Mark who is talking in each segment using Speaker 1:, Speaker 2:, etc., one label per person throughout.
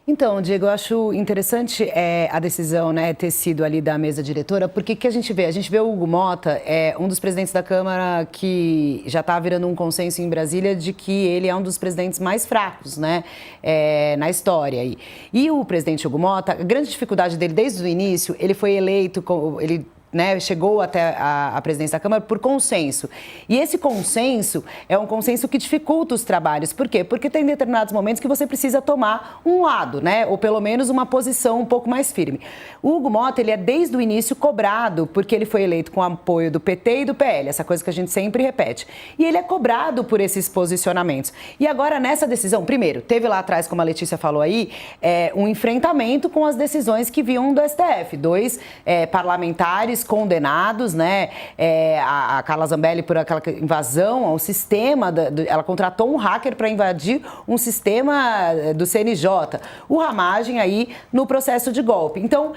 Speaker 1: Então, Diego, eu acho interessante a decisão, né, ter sido ali da mesa diretora, porque o que a gente vê? A gente vê o Hugo Motta, um dos presidentes da Câmara que já está virando um consenso em Brasília de que ele é um dos presidentes mais fracos, né, na história. E o presidente Hugo Motta, a grande dificuldade dele desde o início, ele foi eleito, ele, né, chegou até a presidência da Câmara por consenso. E esse consenso é um consenso que dificulta os trabalhos. Por quê? Porque tem determinados momentos que você precisa tomar um lado, né? Ou pelo menos uma posição um pouco mais firme. O Hugo Motta, ele é desde o início cobrado, porque ele foi eleito com apoio do PT e do PL, essa coisa que a gente sempre repete. E ele é cobrado por esses posicionamentos. E agora, nessa decisão, primeiro, teve lá atrás, como a Letícia falou aí, um enfrentamento com as decisões que vinham do STF. Dois parlamentares condenados, né? A Carla Zambelli por aquela invasão ao sistema, ela contratou um hacker para invadir um sistema do CNJ. O Ramagem aí no processo de golpe. Então,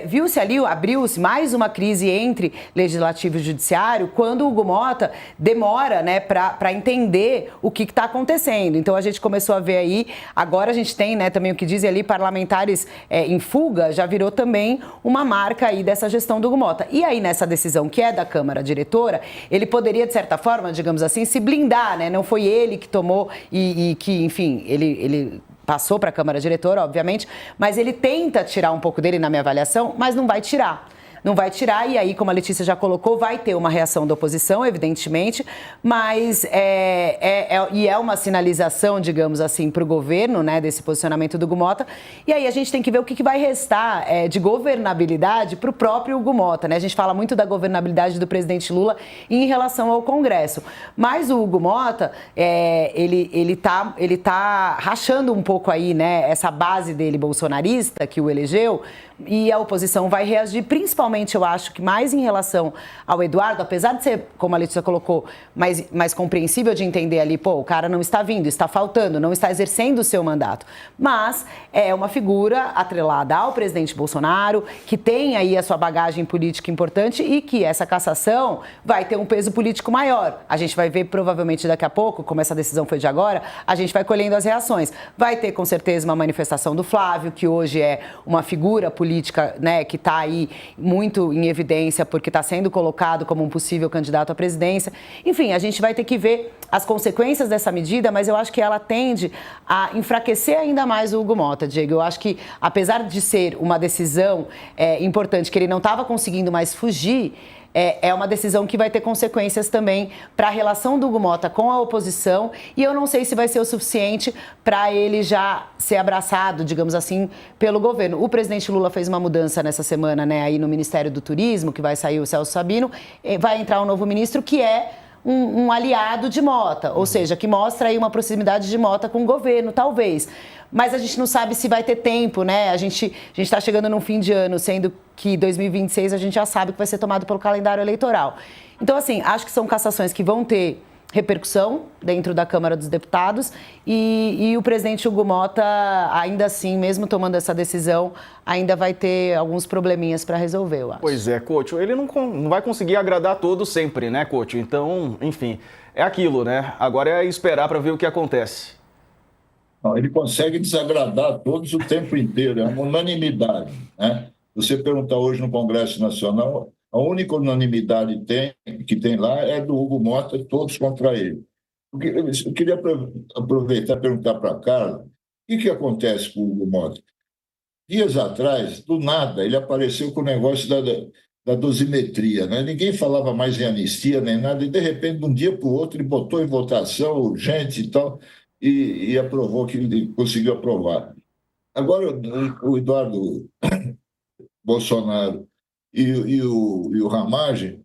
Speaker 1: viu-se ali, abriu-se mais uma crise entre legislativo e judiciário quando o Hugo Motta demora, né, para entender o que está acontecendo. Então, a gente começou a ver aí, agora a gente tem, né, também o que dizem ali, parlamentares em fuga, já virou também uma marca aí dessa gestão do Hugo Motta. E aí, nessa decisão que é da Câmara Diretora, ele poderia, de certa forma, digamos assim, se blindar, né? Não foi ele que tomou e que, enfim, ele passou para a Câmara Diretora, obviamente, mas ele tenta tirar um pouco dele na minha avaliação, mas não vai tirar. Não vai tirar, e aí, como a Letícia já colocou, vai ter uma reação da oposição, evidentemente, mas é uma sinalização, digamos assim, para o governo, né, desse posicionamento do Hugo Motta. E aí a gente tem que ver o que vai restar de governabilidade para o próprio Hugo Motta, né? A gente fala muito da governabilidade do presidente Lula em relação ao Congresso, mas o Hugo Motta, ele tá rachando um pouco aí, né, essa base dele bolsonarista que o elegeu, e a oposição vai reagir, principalmente, eu acho, que mais em relação ao Eduardo, apesar de ser, como a Letícia colocou, mais compreensível de entender ali, pô, o cara não está vindo, está faltando, não está exercendo o seu mandato. Mas é uma figura atrelada ao presidente Bolsonaro, que tem aí a sua bagagem política importante e que essa cassação vai ter um peso político maior. A gente vai ver, provavelmente, daqui a pouco, como essa decisão foi de agora, a gente vai colhendo as reações. Vai ter, com certeza, uma manifestação do Flávio, que hoje é uma figura política, né, que está aí muito em evidência porque está sendo colocado como um possível candidato à presidência. Enfim, a gente vai ter que ver as consequências dessa medida, mas eu acho que ela tende a enfraquecer ainda mais o Hugo Motta, Diego. Eu acho que, apesar de ser uma decisão importante, que ele não estava conseguindo mais fugir, é uma decisão que vai ter consequências também para a relação do Hugo Motta com a oposição, e eu não sei se vai ser o suficiente para ele já ser abraçado, digamos assim, pelo governo. O presidente Lula fez uma mudança nessa semana, né, aí no Ministério do Turismo, que vai sair o Celso Sabino, vai entrar um novo ministro que é um aliado de Motta, ou seja, que mostra aí uma proximidade de Motta com o governo, talvez. Mas a gente não sabe se vai ter tempo, né? A gente está chegando num fim de ano, sendo que 2026 a gente já sabe que vai ser tomado pelo calendário eleitoral. Então, assim, acho que são cassações que vão ter repercussão dentro da Câmara dos Deputados e o presidente Hugo Motta, ainda assim, mesmo tomando essa decisão, ainda vai ter alguns probleminhas para resolver, eu acho.
Speaker 2: Pois é, Couto, ele não vai conseguir agradar todos sempre, né, Couto? Então, enfim, é aquilo, né? Agora é esperar para ver o que acontece.
Speaker 3: Não, ele consegue desagradar a todos o tempo inteiro, é uma unanimidade, né? Você perguntar hoje no Congresso Nacional, a única unanimidade que tem lá é do Hugo Motta, todos contra ele. Eu queria aproveitar e perguntar para a Carla, o que acontece com o Hugo Motta? Dias atrás, do nada, ele apareceu com o negócio da dosimetria, né? Ninguém falava mais em anistia nem nada, e de repente, de um dia para o outro, ele botou em votação urgente e tal, e aprovou, que ele conseguiu aprovar. Agora, o Eduardo Bolsonaro e o Ramagem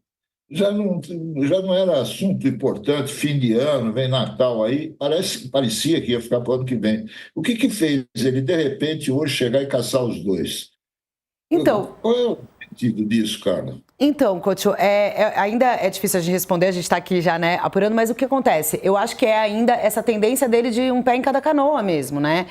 Speaker 3: já não era assunto importante, fim de ano, vem Natal aí, parecia que ia ficar para o ano que vem. O que fez ele, de repente, hoje chegar e caçar os dois?
Speaker 1: Então,
Speaker 3: Qual é o sentido disso, Carla?
Speaker 1: Então, Coach, ainda é difícil a gente responder, a gente está aqui já, né, apurando, mas o que acontece? Eu acho que é ainda essa tendência dele de um pé em cada canoa mesmo, né?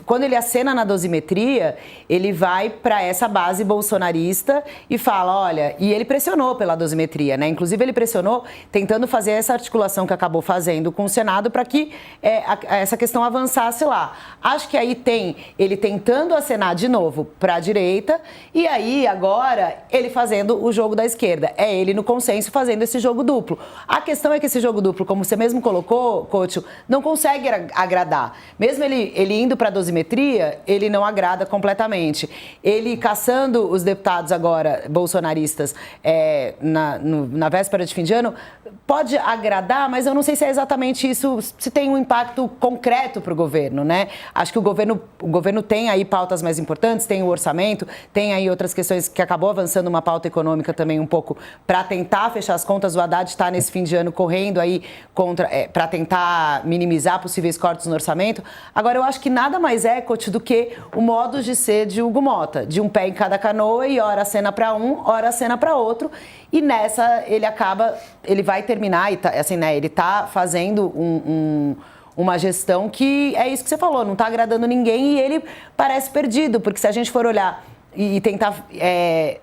Speaker 1: Quando ele acena na dosimetria, ele vai para essa base bolsonarista e fala, olha, e ele pressionou pela dosimetria, né? Inclusive ele pressionou tentando fazer essa articulação que acabou fazendo com o Senado para que essa questão avançasse lá. Acho que aí tem ele tentando acenar de novo para a direita e aí agora ele fazendo o jogo da esquerda. É ele no consenso fazendo esse jogo duplo. A questão é que esse jogo duplo, como você mesmo colocou, Coach, não consegue agradar. Mesmo ele indo para a dosimetria, ele não agrada completamente. Ele caçando os deputados agora bolsonaristas na véspera de fim de ano, pode agradar, mas eu não sei se é exatamente isso, se tem um impacto concreto para o governo, né? Acho que o governo tem aí pautas mais importantes, tem o orçamento, tem aí outras questões que acabou avançando uma pauta econômica também um pouco para tentar fechar as contas. O Haddad está nesse fim de ano correndo aí para tentar minimizar possíveis cortes no orçamento. Agora, eu acho que nada mais é, Coach, do que o modo de ser de Hugo Mota, de um pé em cada canoa e hora acena para um, hora acena para outro. E nessa ele vai terminar, assim, né, ele está fazendo uma gestão que é isso que você falou, não está agradando ninguém e ele parece perdido, porque se a gente for olhar e tentar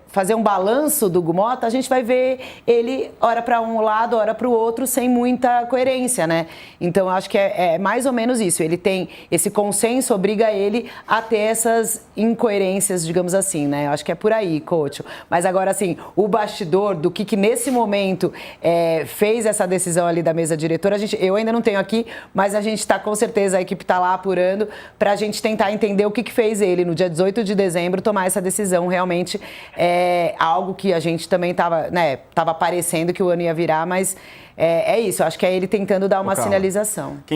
Speaker 1: fazer um balanço do Hugo Mota, a gente vai ver ele ora para um lado, ora para o outro, sem muita coerência, né? Então, eu acho que é mais ou menos isso. Ele tem esse consenso, obriga ele a ter essas incoerências, digamos assim, né? Eu acho que é por aí, Coach. Mas agora, assim, o bastidor do que nesse momento fez essa decisão ali da mesa diretora, eu ainda não tenho aqui, mas a gente está, com certeza, a equipe está lá apurando para a gente tentar entender o que fez ele, no dia 18 de dezembro, tomar essa decisão. Realmente algo que a gente também estava parecendo que o ano ia virar, mas é isso, acho que é ele tentando dar uma sinalização.